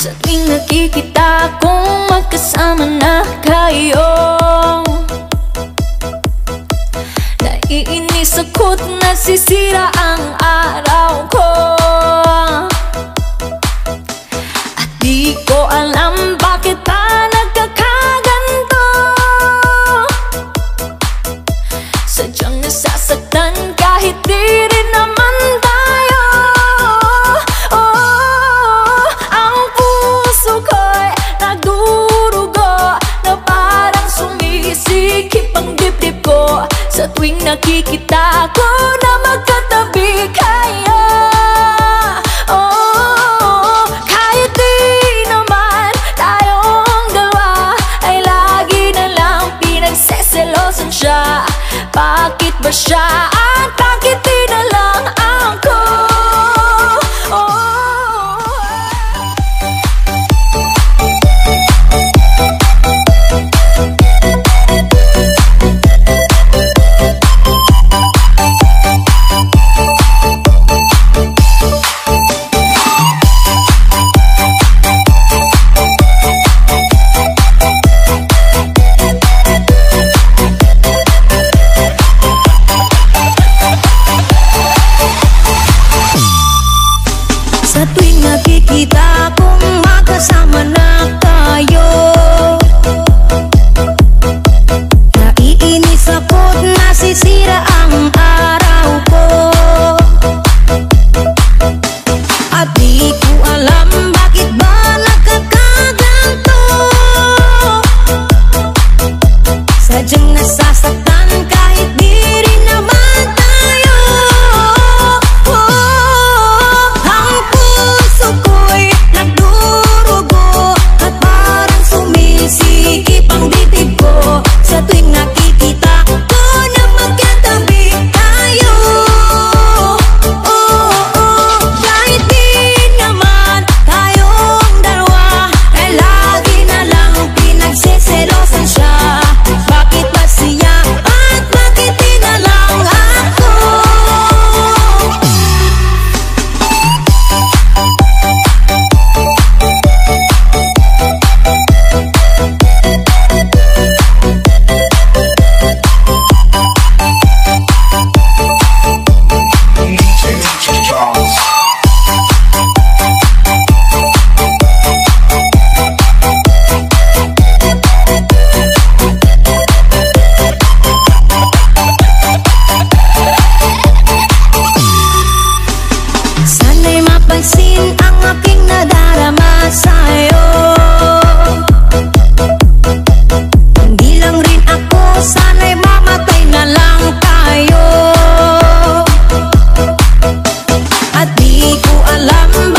Sa tuwing nakikita kong magkasama na kayo, naiinis ako't nasisira ang araw ko. At di ko alam bakit pa nagkakaganto. Sadyang nasasaktan kahit di rin naman tayo. Oh, ang puso ko'y nagdurugo na parang sumisikip ang dibdib ko sa tuwing nakikita ko na magkatabi kayo. Oh, kahit di naman tayong dalawa ay lagi na lang pinagseselosan siya. Bakit ba siya at bakit di na lang ako? Sa tuwing nakikita kong magkasama na tayo, naiinis ako't nasisira ang araw ko. At di ko alam bakit ba nagkakaganto. Sadyang nasasaktan kahit di rin naman tayo. Ko'y nagdurugo at parang sumisikip ang dibdib ko sa tuwing nakikita ko na magkatabi tayo. Kahit di naman tayong dalawa ay lagi na lang pinagseselosan siya. Bakit ba siya at bakit di na lang ako? Sana'y mapansin ang aking nadarama sa'yo. Hindi lang rin ako, sana'y mamatay na lang tayo. At di ko alam